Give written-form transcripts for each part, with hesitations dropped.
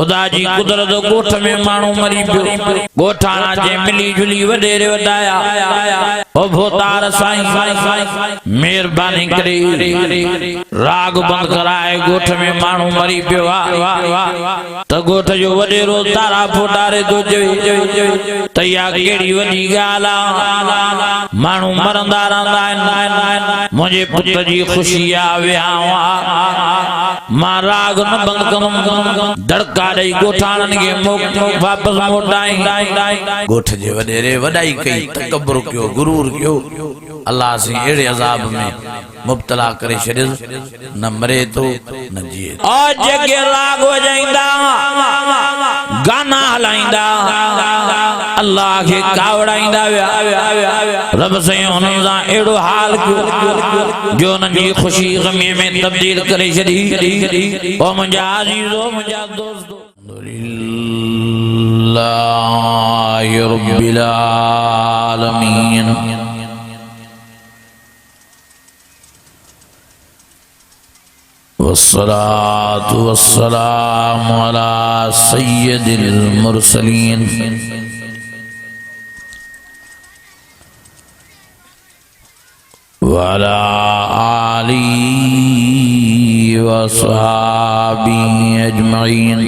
खुदा जी कुदरत गोठ में मानू मरी पियो गोठाना जे मिली जुली वडेरे वडाया ओ भोतार साईं मेहरबानी करे राग बंद कराए गोठ में मानू मरी पियो त गोठ जो वडेरो तारा फोटारे दो तैया केड़ी वडी गाला मानू मरंदा रहंदा मुझे पुत्र जी खुशी आव्या मां राग न बंद करूं धड़का दई गोठाणन के वापस मोटाई गोठ जे वडेरे वडाई कई तकबर क्यों गुरूर क्यों अल्लाह से एड़े अजाब में मुब्तला करे छड़े न मरे तो न जिए ओ जगे राग वजाइंदा गाना हलाइंदा अल्लाह के कावड़ाइंदा रब से हुनजा एड़ो हाल जो न जी खुशी गमी में तब्दील करे छड़ी ओ मुंजा अजीजो मुंजा दोस्तो अल्हम्दुलिल्लाहि रब्बिल आलमीन वस्सलातु वस्सलामु अला सय्यदिल मुरसलीन वअला आलिहि वअस्हाबिहि अजमईन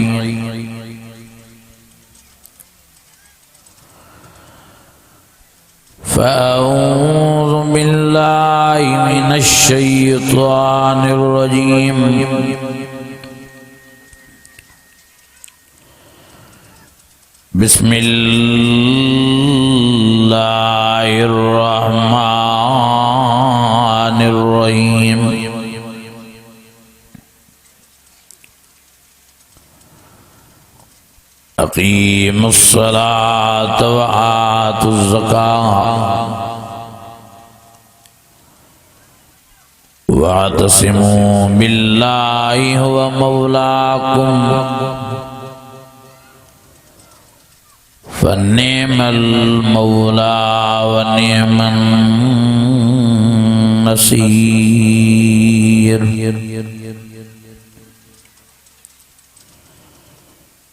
फ़अऊज़ु बिल्लाहि मिनश शैतानिर रजीम बिस्मिल्लाहिर रहमानिर रहीम अक़ीमुस्सलात व आतुज़्ज़कात वातसिमू बिल्लाहि हुवा मौलाकुम फनिअमल मौला व निअमन नसीर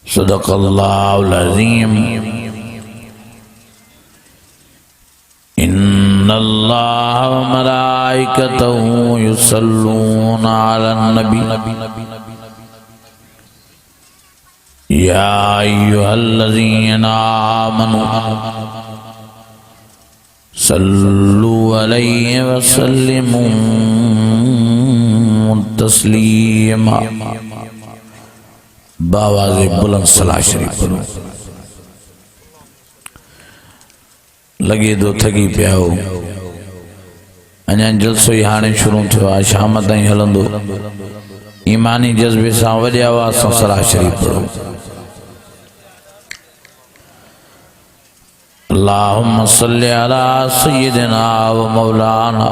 सदक़ल्लाहुल अज़ीम इन्नल्लाह व मलाइकतहु युसल्लूना अलन नबी या अय्युहल्लज़ीना आमनू सल्लु अलैहि व सल्लिमू तस्लीमा बावाज़े बुलंद सलाह शरीफ पढ़ो लगे दो थकी पिया हो अञा जलसो ही हाणे शुरू थियो आहे शाम ताईं हलंदो ईमानी जज्बे सां वॾे आवाज़ सां सलाह शरीफ पढ़ो अल्लाहुम्मा सल्लि अला सय्यिदिना व मौलाना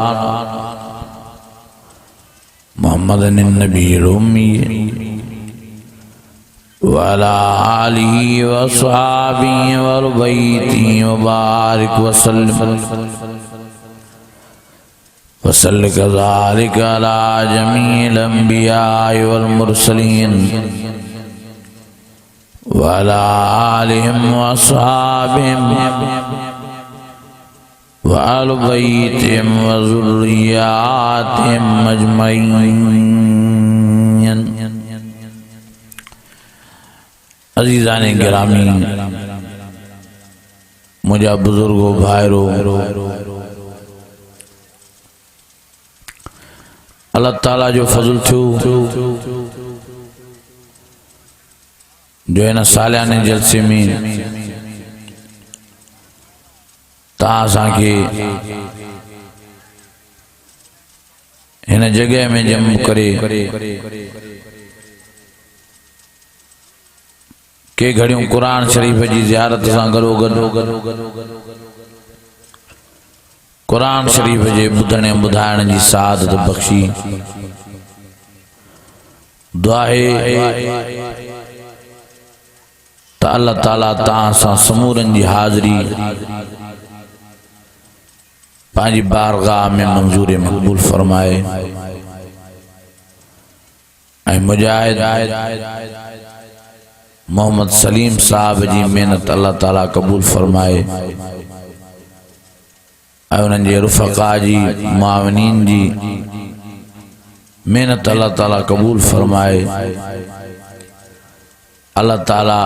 मुहम्मदिन नबील उम्मी वअला आलिहि व अस्हाबिहि व बैतिहि व बारिक वसल्लम वसल्ल कज़ालिका अला जमील अंबिया'i वल मुरसलीन वअला आलिहिम व अस्हाबिहिम व अहलि बैतिहिम व ज़ुर्रिय्यातिहिम अजमईन। अजीज़ाने गिरामी मुझा बुजुर्गो भाईरो अल्लाह ताला जो फजल थियो जो इन सालियाने जलसे में तां के इन जगह में जम करे के घड़ियों कुरान शरीफ की ज़ियारत से गलो गलो कुरान शरीफ के बुधने बुधाइण की सादत बख्शी दुआ है त अल्लाह ताला तां सां समूरन की हाज़री पांजी बारगाह में मंजूर मकबूल फरमाए मुजाहिद मोहम्मद सलीम साहब जी मेहनत अल्लाह ताला कबूल फरमाए। उन्हनि जे रुफ़क़ा जी मावनीन जी मेहनत अल्लाह ताला कबूल फरमाए। अल्लाह ताला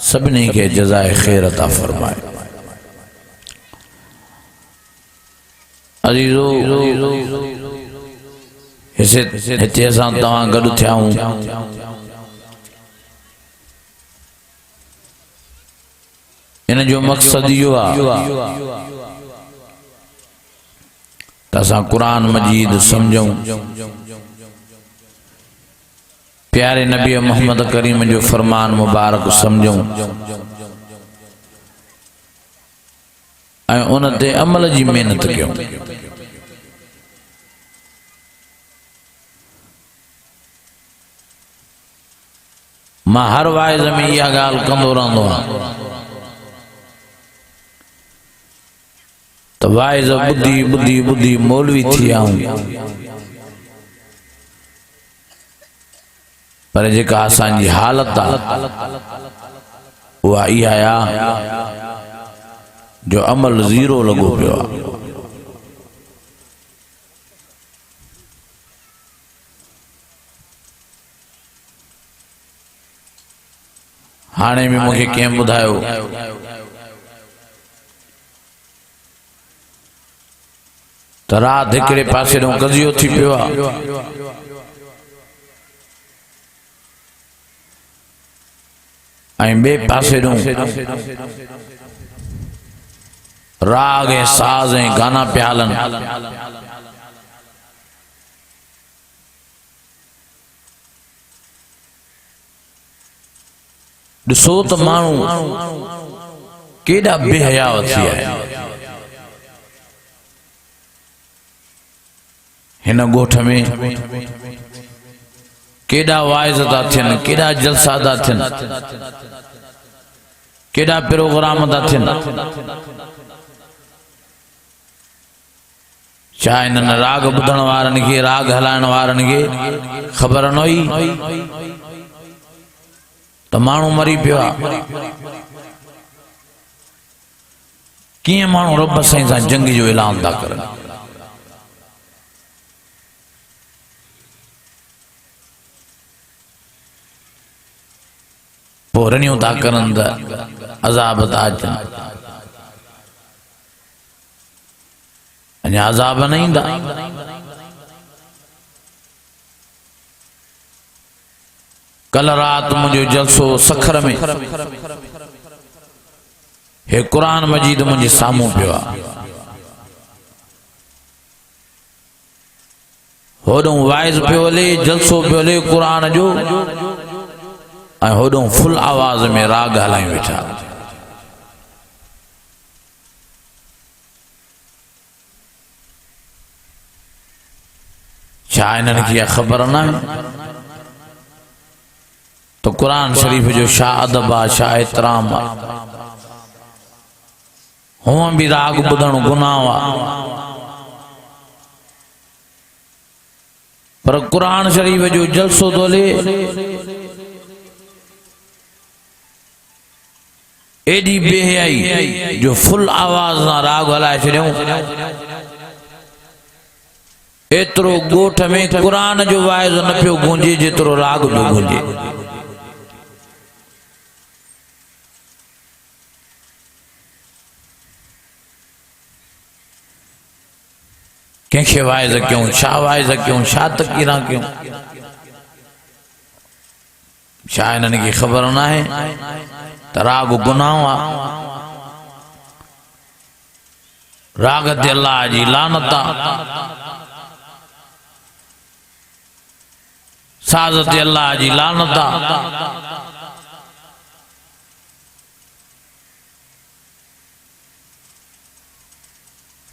सभिनी के जज़ाए खैर अता फरमाए। अजीजो हिते असां तव्हां गॾु थिया आहियूं इन जो मक़सद इहो आहे त असां क़ुरान मजीद समझूं, प्यारे नबी मोहम्मद करीम जो फरमान मुबारक समझूं ऐं उन ते अमल जी मेहनत कयूं। मां हर वाइज़ में इहा ॻाल्हि कंदो रहंदो आहियां त वाइज़ ॿुधी ॿुधी ॿुधी मौलवी थी विया आहियूं, पर जेका असांजी हालत आहे उहा इहा आहे जो अमल ज़ीरो लॻो पियो आहे। हाणे भी मूंखे कंहिं ॿुधायो त राति हिकिड़े पासे ॾों कज़ियो थी पियो आहे, ऐं ॿिए पासे ॾों राग ऐं साज़ ऐं गाना पिया हलनि। ॾिसो त माण्हू केॾा बेहया थी विया आहिनि। हिन ॻोठ में केॾा वाइज़ था थियनि, केॾा जलसा था थियनि, केॾा प्रोग्राम था थियनि। छा इन्हनि राग ॿुधण वारनि खे, राग हलाइण वारनि खे ख़बर न हुई त माण्हू मरी पियो आहे? कीअं माण्हू रब साईं सां जंग जो ऐलान था करनि? पोइ रनियूं था करनि त अज़ाब था अचनि। अञा अज़ाब न ईंदा। कल रात मुझे जलसो सखर में हे कुरान मजीद मुझे सामू पियो आहे। होॾों वाइज़ पियो हले, जलसो पियो हले कुरान जो, ऐं होॾों फुल आवाज़ में राग हलाई वेठा। छा इन्हनि खे ख़बर न आहे तो कुरान शरीफ जो शा अदब आहे, शा एतराम आहे। हुअं भी राग ॿुधण गुनाह आहे, पर कुरान शरीफ जो जलसो तो हले, एडी बेहयाई जो फुल आवाज सां राग हलाए छॾियूं। एतिरो ॻोठ में कुरान जो वाइज़ न पियो गूंजे जेतिरो राग पियो गूंजे। कंहिंखे वाइज़ कयूं, छा वाइज़ कयूं, छा तक़रीरा कयूं? छा इन्हनि खे ख़बर न आहे त राग गुनाह आहे? राग ते अल्लाह जी लानत आहे, साज़ ते अल्लाह जी लानत आहे।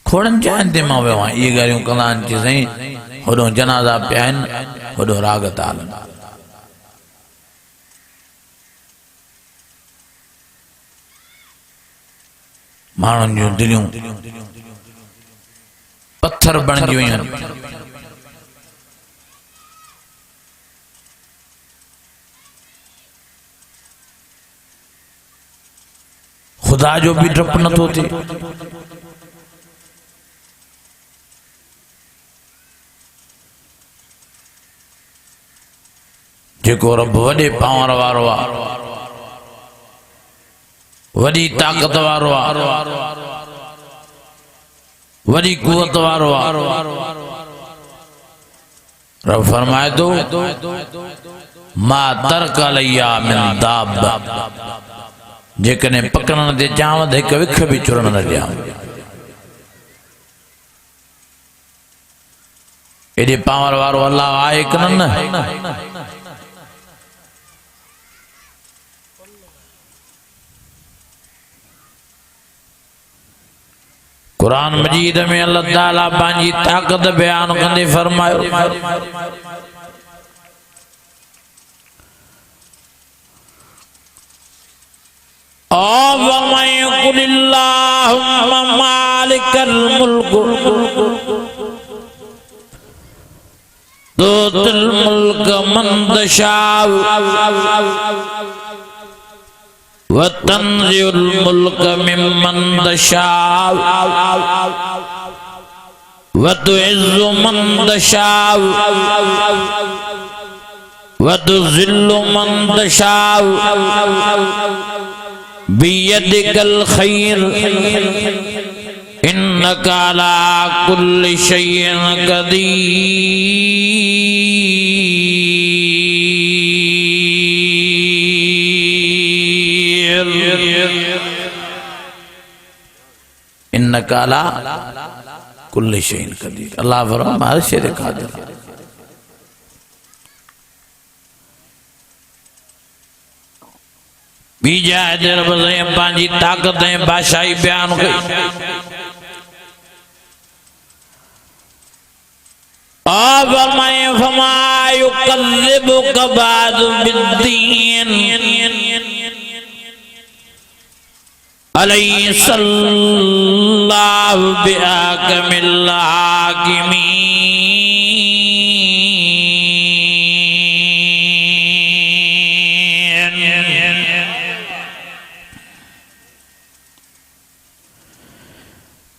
खोड़नि जाइनि ते मां वियो आहियां, इहे ॻाल्हियूं कंदा आहिनि कि साईं होॾों जनाज़ा पिया आहिनि, होॾों राग था हलनि। माण्हुनि जूं दिलियूं पत्थर बणिजी वियूं आहिनि। खुदा जो भी डप न थो थे। जेको रब वडे पावर वारो आ, वडी ताकत वारो आ, वडी कुवत वारो आ। रब फरमाए दो मा तरक अलैया मिन दाब्बा, जेकने पकड़न दे चाव दे एक विख भी चुरण न दिया। एडे पावर वारो अल्लाह आए कन न। कुरान मजीद में अल्लाह ताला पंहिंजी ताकत बयान कंदे फरमायो कुलिल्लाहुम्मा मालिकल मुल्क तुतिल मुल्क मन तशाउ व तंज़िउल मुल्क मिम्मन तशाउ व तुइज़्ज़ु मन तशाउ व तुज़िल्लु मन तशाउ बियदिकल खैर इन्नका अला कुल्लि शैइन कदीर। इन्नका अला कुल्लि शैइन कदीर। अल्लाह फरमाता है हर शे ते कादिर। बीजा रब ने पंहिंजी ताकत ऐं बादशाही बयान कई। फमा युकल्लिबुक बादु बिद्दीन अलैहिस्सलाहु बिअहकमिल हाकिमीन।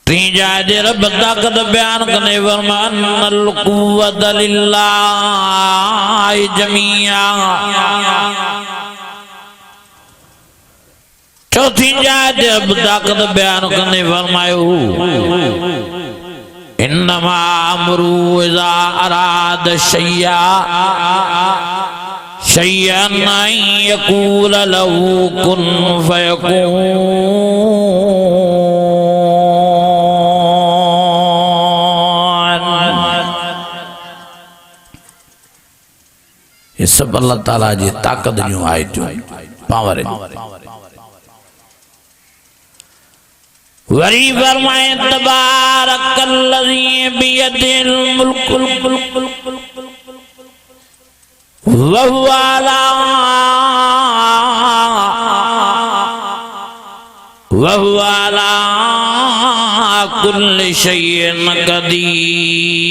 तीजा रब ताकत बयान कने फरमानल कुव्वत लिल्लाहि जमीआ। चौथी जात रब ताकत बयान कने फरमायो इन्नमा अमरु इज़ा अराद शय्या शय्यन अन यक़ूल लहू कुन फयकून। ये सब अल्लाह ताला जी ताकत जो आए जो पावर वरी फरमाए तबारकल्लज़ी बियदिल मुल्क वहुवा अला कुल्लि शैइन कदीर।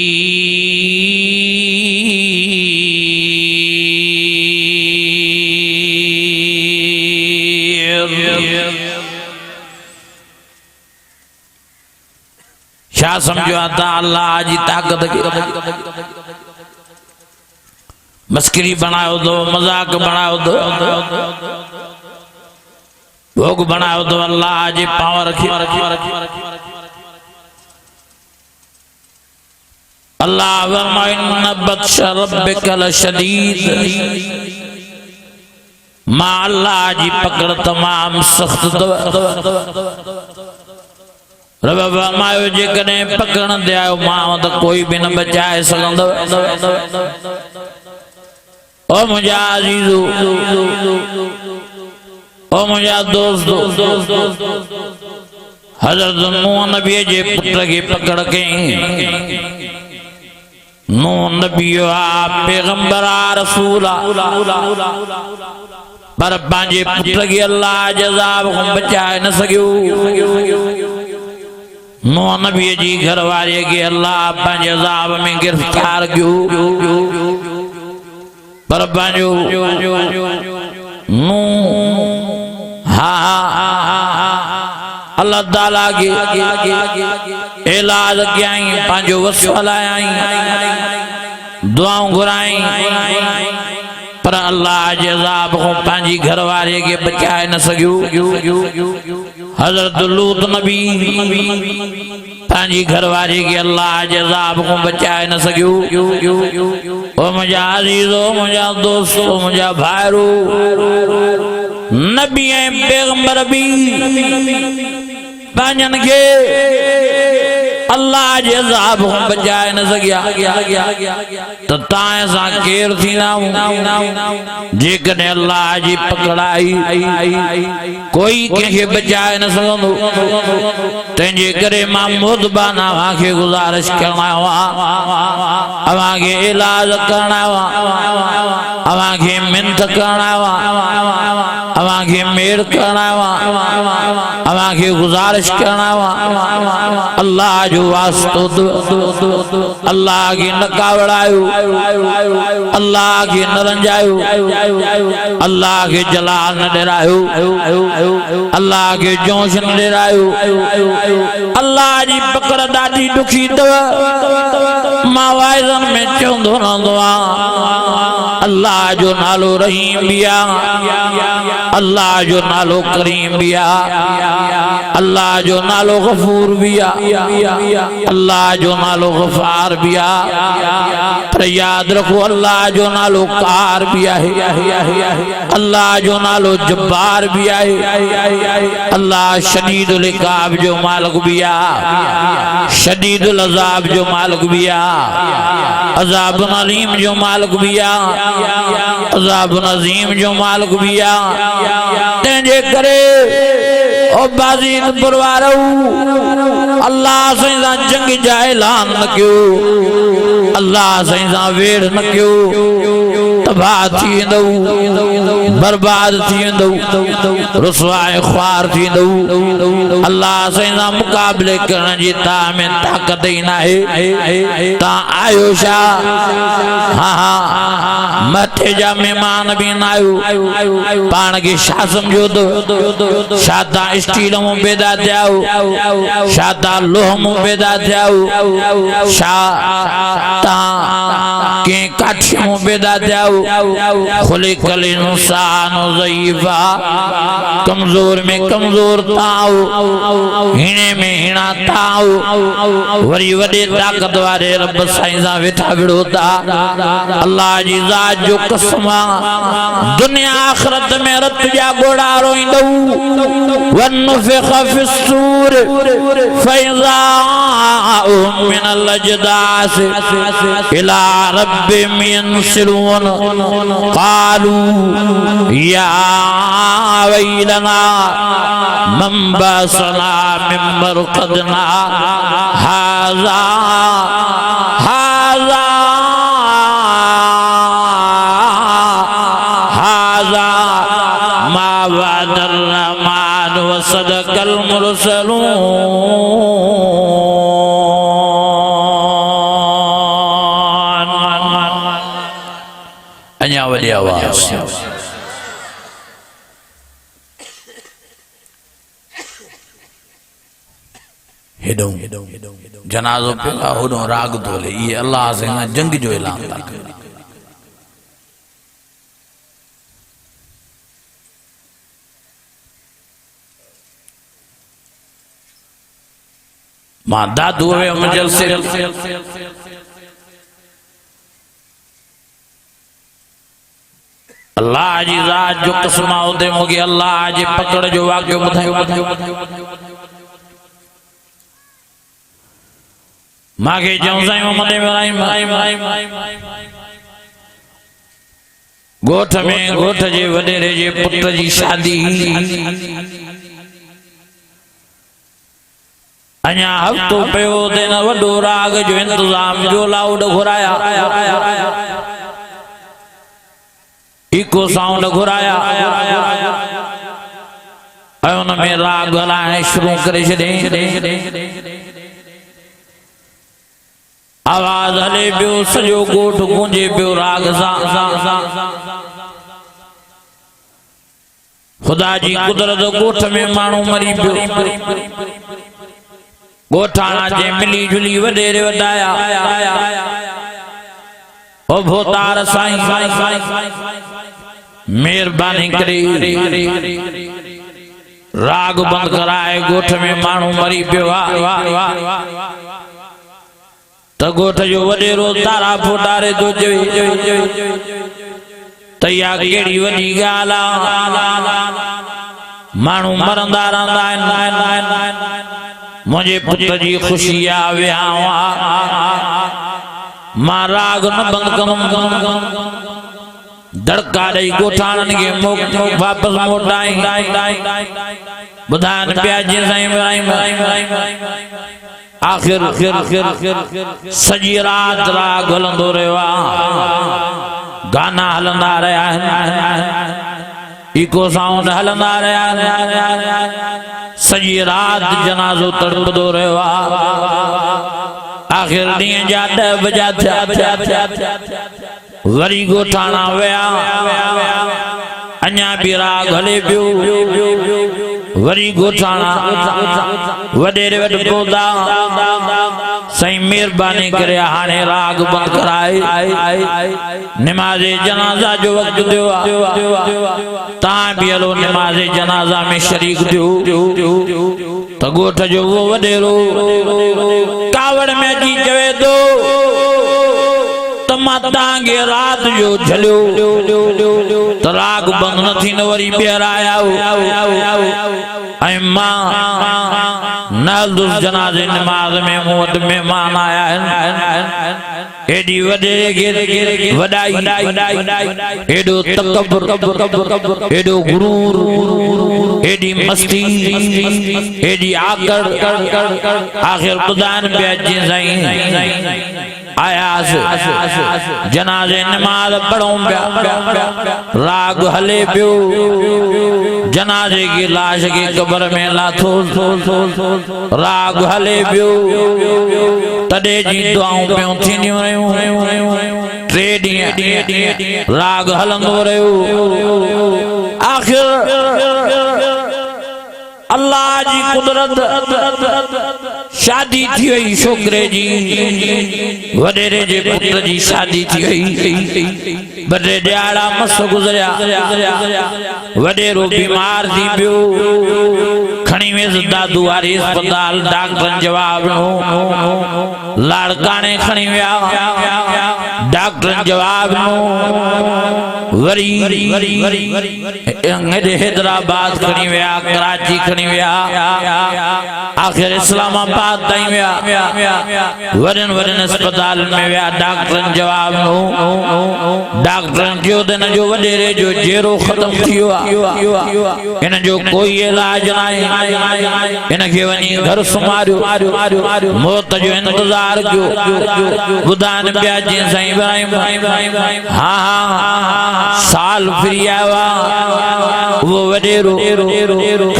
क्या समझो आता अल्लाह जी ताकत की मस्करी बनाओ दो, मजाक बनाओ दो, भोग बनाओ दो। अल्लाह जी पावर रखी। अल्लाह फरमाए इन्न बत्श रब्बिका लशदीद। मां अल्लाह जी पकड़ तमाम सख्त। रब फरमायो जेकॾहिं पकड़न ते आयो मां त कोई भी न बचाए सघंदो। ओ मुंहिंजा अज़ीज़ो, ओ मुंहिंजा दोस्तो, हज़रत नूह नबी जे पुट खे पकड़ कईं। नूह नबी आ पैगंबर आ रसूल आ, पर पंहिंजे पुट खे अल्लाह जे अज़ाब खां बचाए न सघियो। नूह नबी जी घरवारी के अल्लाह पंहिंजे अज़ाब में गिरफ्तार कयो। पर पंहिंजो नूह अल्लाह ताला के इलाज कयाई पांजो वसवा लायाई दुआऊं घुराई पर अल्लाह जे अज़ाब को पांजी घरवारे के बचाए न सकियो। हजरत लूत नबी पांजी घरवारे के अल्लाह जे अज़ाब को बचाए न सकियो। ओ मुझा अजीजो मुझा दोस्तो मुझा भाईरो नबी पैगंबर भी पांजन के अल्लाह जे अज़ाब को बचाए न सकिया तो ताए सा केर थी ना जेकने अल्लाह जी पकड़ाई कोई के बचाए न सको तेजे करे महमूद बाना वाके गुजारिश करना वा अवा के इलाज करना वा अवा के मिन्नत करना वा अवा के मेर करना वा अवा के गुजारिश करना वा अल्लाह जो वास्तो अल्लाह की नकावड़ायो अल्लाह की नरंजायो अल्लाह के जलाल न डरायो अल्लाह के जोश न डरायो अल्लाह जी पकड़ ॾाढी दुखी तव मां वाइदन में चवंदो रहंदो अल्लाह जो नालो रहीम बिया अल्लाह जो नालो करीम बिया अल्लाह जो नालो गफूर बिया अल्लाह जो नालो गफार बिया पर याद रखो अल्लाह जो नालो कार बिया है अल्लाह जो नालो जब्बार बिया है अल्लाह शदीदुल इकाब जो मालिक बिया शदीदुल अज़ाब जो मालिक बिया अज़ाब अलीम जो मालिक बिया अज़ाब अज़ीम जो मालिक बिया तेजे करे ओ बाजीद परवारो अल्लाह से जंग जा ऐलान न क्यों अल्लाह से वेड़ न क्यों तबाह थी दो बर्बाद थी दो रुसवाए ख्वार थी दो अल्लाह से मुकाबले करने जी ता में ताकत ही ना है ता आयो शा हाँ हाँ मथे जा मेहमान भी ना आयो पान के शाह समझो दो शादा स्टील में बेदा जाओ शादा लोह में बेदा जाओ शादा के काठी में बेदा जाओ खुले कले इंसान ज़ईफ़ा कमजोर में कमजोर ताओ हिने में हिना ताओ वरी वडे ताकत वाले रब साईं वेठा विड़ोता अल्लाह जी ज़ात जो कसमा दुनिया आखिरत में रत जा गोड़ा रोईंदो वन्नुफ़िख़ फ़िस्सूर फ़इज़ा हुम मिनल अजदास इला रब्बिहिम यंसिलून क़ालू या वैलना मन बअसना मिन मरक़दना हाज़ा मा वअदर रहमान व सदक़ल मुरसलून। अञा वॾी आवाज़ हेॾो जनाज़ो पियो होॾो राग थो हले इहे अल्लाह से जंग जो ऐलान था कनि। मां दादू मजल से अल्लाह जी ज़ात जो कसम उदे मोगे अल्लाह जी पकड़ जो वाक़ियो ॿुधायो मांगे चऊं साईं मोहम्मद इब्राहिम गोठ में गोठ जे वडेरे जे पुट जी शादी अञा हफ्तो पियो दिन वॾो राग जो इंतजाम जो लाउड घुराया इको साउंड घुराया उन में राग हलाइण शुरू करे छॾे आवाज हले पियो सॼो ॻोठ गूंजे पियो राग सां खुदा जी कुदरत गोठ में मानू मरी पियो गोठाणा जे मिली जुली वडेरे वडाया ओ भोतार साईं मेहरबानी करे राग बंद कराए गोठ में मानू मरी पियो त गोठ जो वडेरो तारा फोटारे तो तैया केड़ी वडी गाल मानू मरंदा रहंदा मुझे पुत्र जी खुशी आव्या मां राग न बंद करूं धड़का दई गोठाणन के मोक वापस मोटाई बुधान प्याज साईं आखिर सजी रात राग हलंदो रहा गाना हलंदा रहा इको साउंड हलंदा रहा सजी रात जनाजो तड़पदो रहो आखिर ॾींहं जा 10 बजा थिया वरी गोठाणा वया अञा भी राग हले पियो वरी गोठाणा वडेरे वड पौधा साईं मेहरबानी करे हाणे राग बंद कराए नमाज़े जनाजा जो वक्त दियो ता भी हलो नमाज़े जनाजा में शरीक थियो त गोठ जो वो वडेरो कावड़ में अची चवे दो तमातांगे रात जो झलियो त राग बंद न थी न वरी ॿीहर आया ऐं मां नालदुस जनाज़े नमाज में मूं वटि मेहमान आया आहिनि एडी वडेरे खे वडाई एडो तकब्बुर एडो गुरूर एडी मस्ती एडी आकड़ आखिर खुदा ने अची साईं आयास जनाजे नमाज पढ़ूं राग हले पियो जनाजे की लाश की कब्र में लाथो राग हले पियो तडे जी दुआऊं पियो थींदियूं रहियूं 3 ॾींहं राग हलंदो रहियो आखिर अल्लाह जी कुदरत शादी थी वही छोकरे जी वडेरे जे पुत्र जी शादी थी वही बड़े ॾियारा मस गुजरिया वडेरो बीमार थी पियो खणी वेस दादू वारी अस्पताल डॉक्टर जवाब ॾिनो लाड़काने खणी विया डॉक्टर जवाब ॾिनो वरी हैदराबाद खणी विया कराची खणी विया आखिर इस्लामाबाद ताईं विया वरन अस्पताल में विया डॉक्टर जवाब ॾिनो डॉक्टर जो दिन जो वडेरे जो जेरो खत्म थियो इन जो कोई इलाज नहीं इनके वनी घर सुमारियो मौत जो इंतजार कयो बुधान प्याज साईं इब्राहिम हाँ साल फिरी आवा वो वडेरो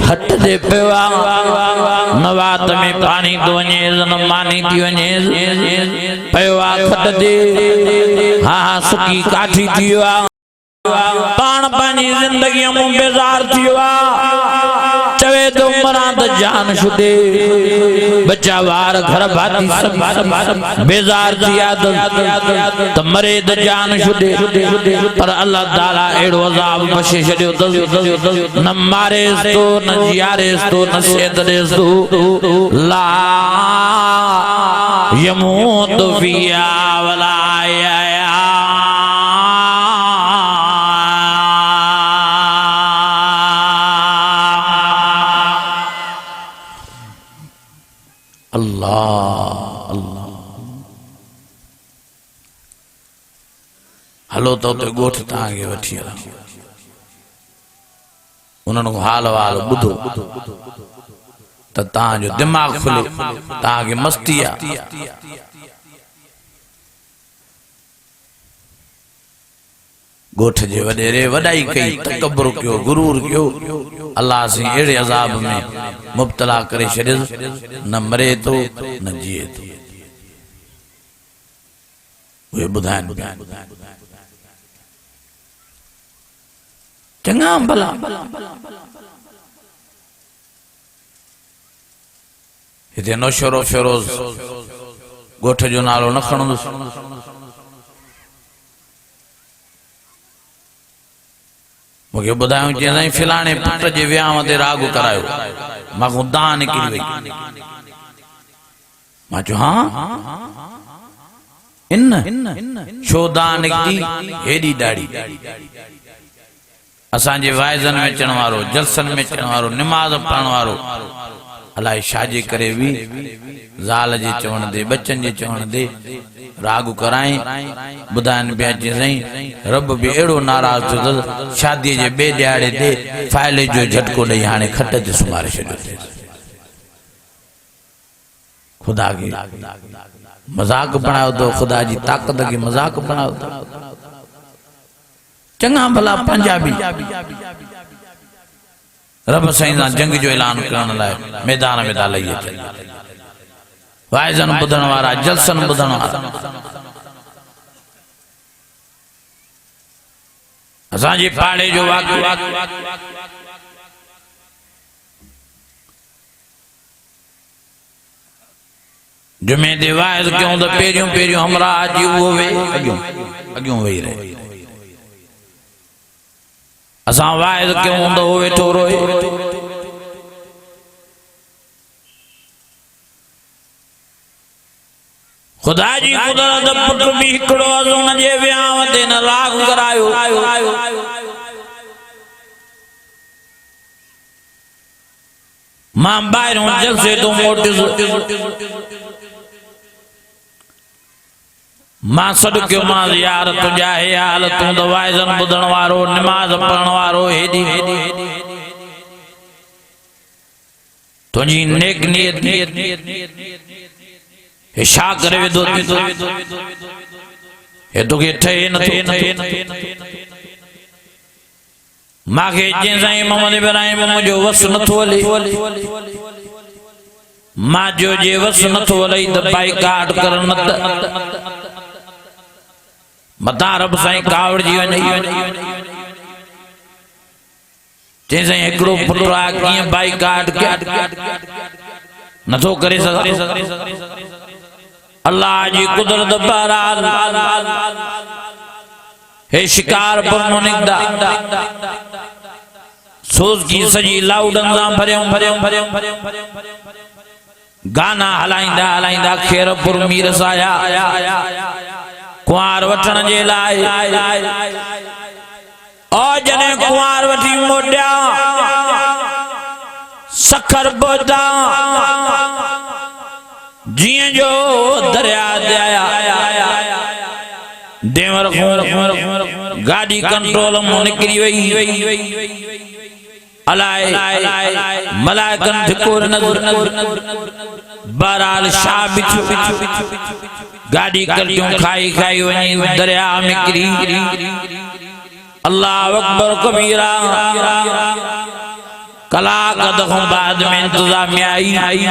खट दे पेवा नवात में पानी तो वने न मानी थी वने पेवा खट दे हाँ सुकी काठी थियो पान पानी जिंदगी में बेजार थियो चवे तो मरा तो जान छुडे बच्चा वार घर भाती सब बेजार थी आदत तो मरे तो जान छुडे पर अल्लाह ताला एड़ो अजाब बशे छड्यो न मारे तो न जियारे तो न सेदरे तो ला यमूत फिया वला अल्लाह हलो तो गोठ तांगे वठी उन्होंने हाल वाल बुधो तो तांजो दिमाग खुले तांगे मस्ती आ गोठ जे वडेरे वडाई कई तकब्बुर कयो गुरूर कयो अल्लाह से एड़े अजाब में मुब्तला करे छड़े न मरे तो न जिए तो वे बुधान चंगा भला हिते नौशरो फिरोज गोठ जो नालो न खणंदुस मुझे बुधायो जे फिलाने पुट जे वियांव ते राग करायो मां को दान निकली वई मां चो हां इन छो दान निकती हेडी दाढ़ी असांजे वाइजन में चण वारो जलसन में चण वारो नमाज पढ़ण वारो अलाए शादी करे भी ज़ाल जे चवण दे बच्चन जे चवण दे राग कराए बुधान पिया सही रब भी एड़ो नाराज थियो शादी जे बे ॾियारे दे फाइले जो झटको ॾेई हाणे खट ते सुमारे छॾियो खुदा के मजाक बनायो तो खुदा जी ताकत के मजाक बनायो तो चंगा भला पंजाबी रब साईं जंग जो ऐलान करण लाए मैदान में लई अचे वाइजन बुधण वारा जलसन बुधण वारा असांजे पाड़े जो वाक़ियो जुमे दे वाइज क्यों तो पेरियों पेरियों हमरा अजी वो वे अगियों वही रहे असां वाइज क्यों तो वो वेठो रोए खुदा जी कुदरत पुट भी हिकड़ो अज़ुन जे वियांव ते न राग करायो मां ॿाहिरों जलसे तो मोटिस मां सॾु कयो मां यार तुंहिंजा हे हाल तूं त वाइज़न ॿुधण वारो नमाज़ पढ़ण वारो हेॾी तुंहिंजी नेक नियत हे छा करे विधो हे तोखे ठहे नथो मांखे जंहिंसां मोहम्मद इब्राहिम मुंहिंजो वस नथो हले मां जो जे वस नथो हले त बाइकाट करण मता रब साईं कावड़जी वञे जंहिंसां हिकिड़ो पुटु आहे कीअं बाइकाट नथो करे सघे अल्लाह जी कुदरत बहरहाल हे शिकार पर निकदा सोच की सजी लाउडन सां भरियो गाना हलाइंदा हलाइंदा खेरपुर मीर साया कुआर वठण जे लाइ और जने कुआर वठी मोटिया सखर बोदा जिए जो दरिया दे आया देवर गाड़ी कंट्रोल में निकली वही अलाए मलाइकन ठिकोर नजर बहरहाल शाह बिछो गाड़ी कलियों खाई खाई वही दरिया में गिरी अल्लाह अकबर कबीरा कलाक दखों बाद में इंतजामिया आई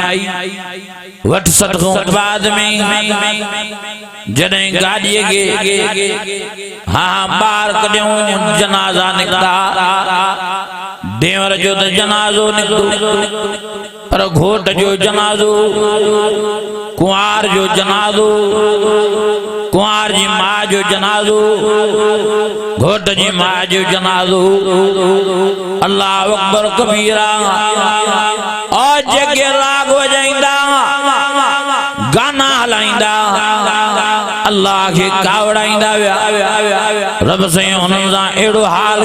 वट सटखों बाद में जॾहिं गाड़ीअ खे हाँ बाहर कढियूं जनाजा निकता देवर जो तो जनाजो निकतो पर घोट जो जनाजो कुंवार जो जनाजो कुंवार जी मां जो जनाजो घोट जी मां जो जनाजो अल्लाह अकबर कबीरा और जगह राग वजाइंदा गाना हलाइंदा अल्लाह के कावड़ाइंदा रब से उन्हनि सां एड़ो हाल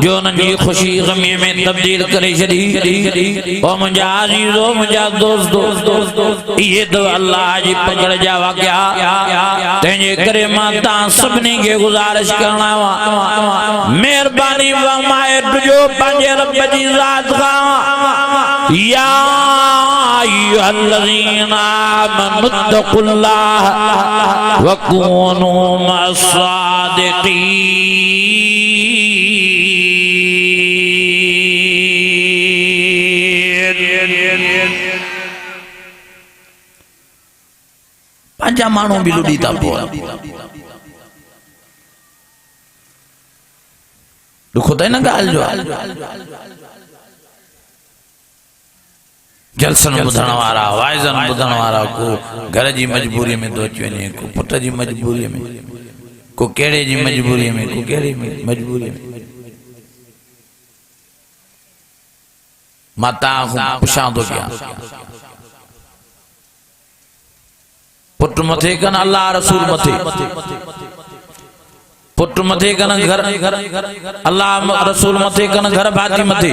जो उन्हनि जी खुशी गमी में तब्दील करे छड़ी ओ मुंहिंजा अज़ीज़ो मुंहिंजा दोस्तो ये तो अल्लाह जी पकड़ जा वाक़िया तंहिंजे करे मां तव्हां सभिनी खे गुज़ारिश करणा महिरबानी फरमाए तुझो पंहिंजे रब जी ज़ात खां या अय्युहल्लज़ीना आमनु इत्तक़ुल्लाह वकूनू मस्सादिक़ीन पंजा माण्हू बि लुॾी था पवनि दुख तो न गाल जो जलसन बुधण वारा वाइजन बुधण वारा को घर जी मजबूरी में तो अची वञे को पुट जी मजबूरी में को केड़े जी मजबूरी में को केड़े मजबूरी में माता पुछां तो क्या पुट मथे कन अल्लाह रसूल मथे पुट मथे कन घर अल्लाह रसूल मथे कन घर भाती मथे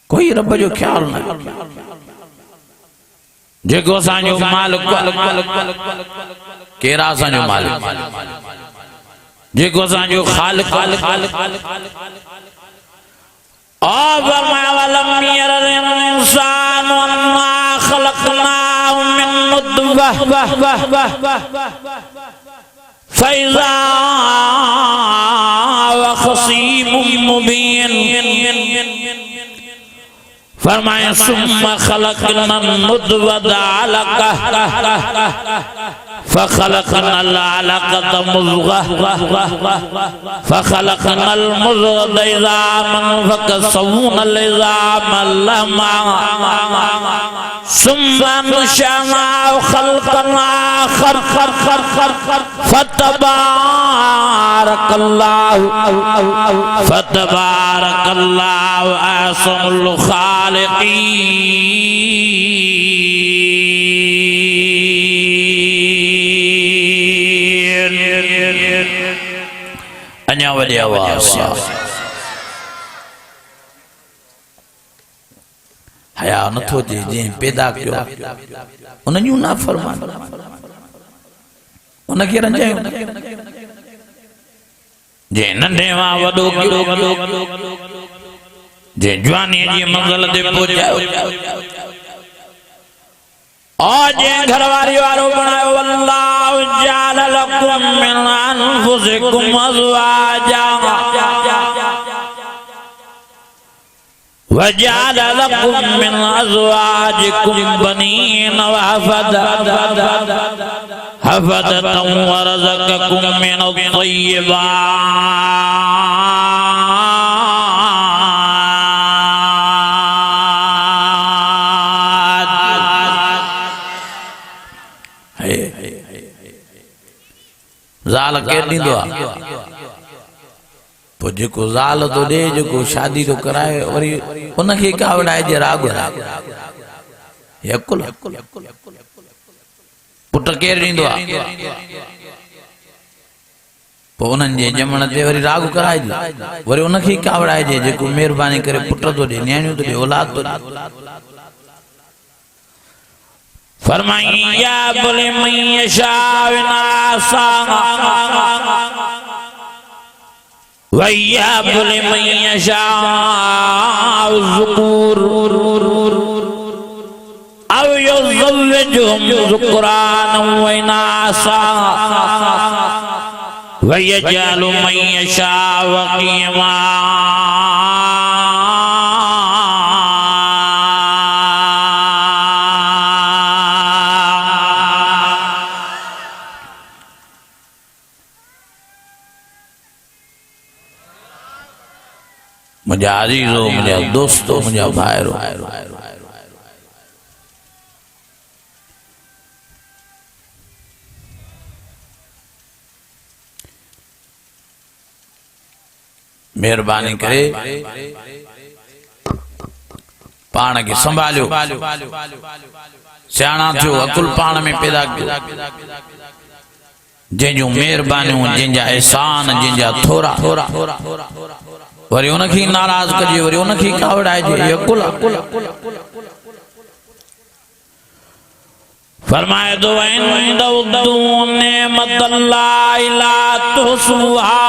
कोई रब जो ख्याल न जेको असांजो मालिक केरा असांजो मालिक जेको असांजो खालिक और फरमाया वलम यरल इंसान अन्ना खलकनाहु मिन नुतफह फइज़ा व खसीमुम मुबीन फरमाया सुम्मा खलकना नुतफता अलक़ा फखलकना अलक़त मुज़ग़ह फखलकना मुज़ग़त इज़ामन फकसवना इज़ाम लहमा सुम्मा नशअनाहु खल्क़न आख़र फतबारकल्लाहु अहसनुल खालिक़ीन अञा वॾी आवाज़ सां हया नथो जे जंहिं पैदा कयो उन जूं नाफ़रमान उनखे रंजायूं जे नंढे मां वॾो कयो जे जवानी जी मंज़िल ते पहुचायो और जे घरवारी वारो बनायो अल्लाहु जअल लकुम मिन अनफुसिकुम अज़वाजा वजअल लकुम मिन अज़वाजिकुम बनीन हफ़दतन वरज़क़कुम मिनत-तय्यिबात ज़ाल के दींदो आ तो जेको ज़ाल तो दे जेको शादी तो कराए और उनखे कावड़ाए जे राग यकुल पुट केर दींदो आ पो उनन जे जमण ते वरी राग कराए वरी उनखे कावड़ाए जे जेको मेहरबानी करे पुट तो दे न्याणियों तो दे औलाद तो फरमाई या बोले मैयशा विनासा वैया बोले मैयशा ज़ुकूर अव युज़व्विजुहुम ज़ुक्रानन व इनासा वयजअलु मैयशा वक़ीमा मुझे अजीजो मुझे दोस्तों मुझे भाईरो मेहरबानी करे पान के संभालियो सियाणा थियो अकुल पान में पैदा कयो जंहिंजूं मेहरबानियूं जंहिंजा एहसान जंहिंजा थोरा वरी उनखे नाराज कजे वरी उनखे कावड़ाइजे अकुल फरमाए दो नेमतल्लाहि ला तुहसूहा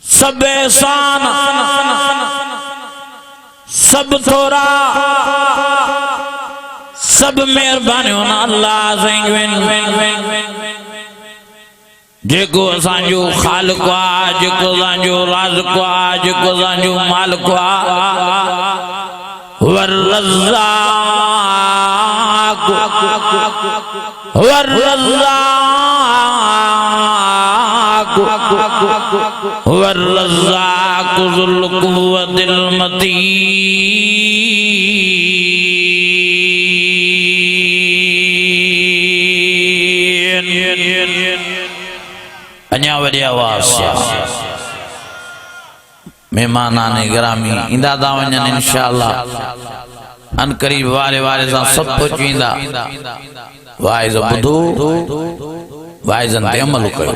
सब एहसान सब थोरा सब मेहरबानियों अल्लाह से जेको असांजो खालिक आ जेको असांजो राज़िक आ जेको असांजो मालिक आ वर रज़्ज़ाक़ वर्रज़्ज़ाक़ु ज़ुल क़ुव्वतिल मतीन। अञा वॾी आवाज़ मेहमानान गिरामी इंदा था वञनि इंशाअल्लाह अन करीब वारे वारे सां सभु पहुची वेंदा। वाइज़ ॿुधो वाइज़नि ते अमल कयो।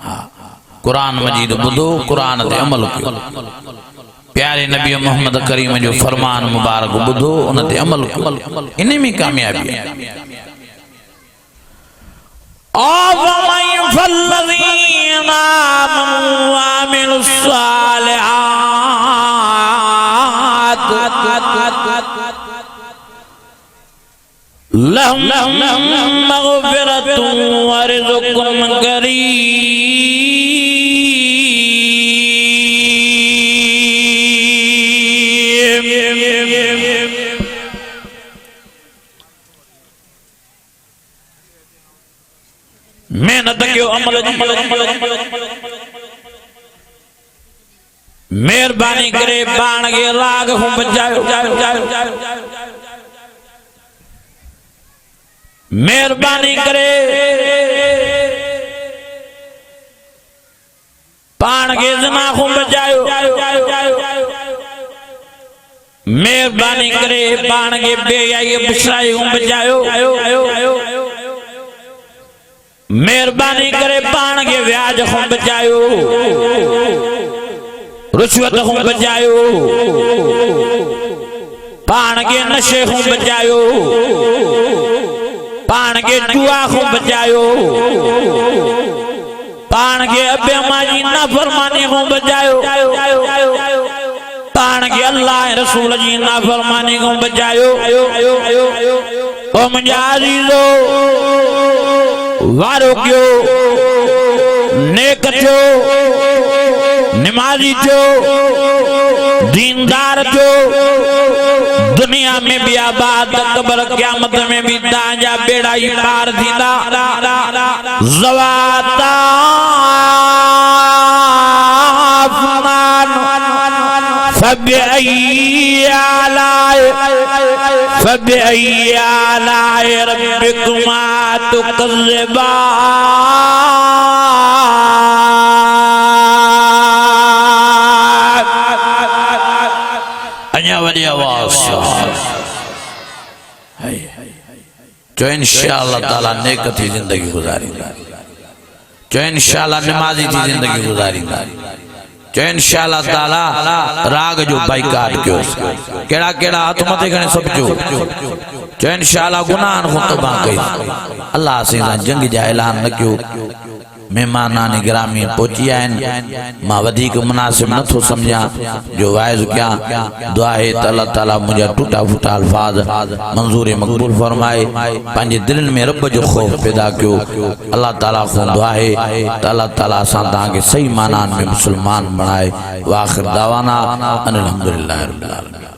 हाँ कुरान मजीद ॿुधो कुरान ते अमल कयो। प्यारे नबी मोहम्मद करीम जो फरमान मुबारक ॿुधो उन ते अमल कयो। इन में कामयाबी है। लहुम मग़फ़िरतुन व रिज़्क़ुन करीम। मेहनत कयो अमल मेहरबानी करे पाण खे लाग खां बचायो। मेहरबानी करे पाण खे ज़िना खां बचायो। मेहरबानी करे पाण खे बेहयाई बुशराई खां बचायो। मेहरबानी करे पाण खे व्याज खां बचायो। रुश्वत खां बचायो। पाण खे नशे खां बचायो। पाण खे जुआ खां बचायो। पाण खे अबेमा जी नाफरमानी खां बचायो। पाण खे अल्लाह रसूल जी नाफरमानी खां बचायो। ओ मुंहिंजा अज़ीज़ो वारो कयो नेक जो निमाज़ी जो दीनदार जो दुनिया में भी आबाद कब्र क़यामत में भी तांजा बेड़ा ही पार थींदा। ज़वाता फबिअय्यि आलाइ रब्बिकुमा तुकज़्ज़िबान। अञा वॾी आवाज़ जो इंशाअल्लाह ताला नेक थी जिंदगी गुज़ारींदा। जो इंशाअल्लाह नमाज़ी थी जिंदगी गुज़ारींदा। जो इंशाअल्लाह ताला राग जो बाइकाट कयो। केड़ा केड़ा हथ मथे खणे सब जो इंशाअल्लाह गुनाहन को तबाह कई। अल्लाह से जंग जा ऐलान न कयो। मेहमानान गिरामी पहुची आइन। मां वधिक मुनासिब न थो समझा जो वाइज़ क्या दुआ है त अल्लाह ताला मुझे टूटा फूटा अल्फाज मंजूर मकबूल फरमाए। पंहिंजे दिलनि में रब जो खौफ पैदा कयो। अल्लाह ताला खां दुआ है त अल्लाह ताला असां तव्हांखे सही मानान में मुसलमान बणाए। वाखिर दावाना अनिल हम्दुलिल्लाहि रब्बिल आलमीन।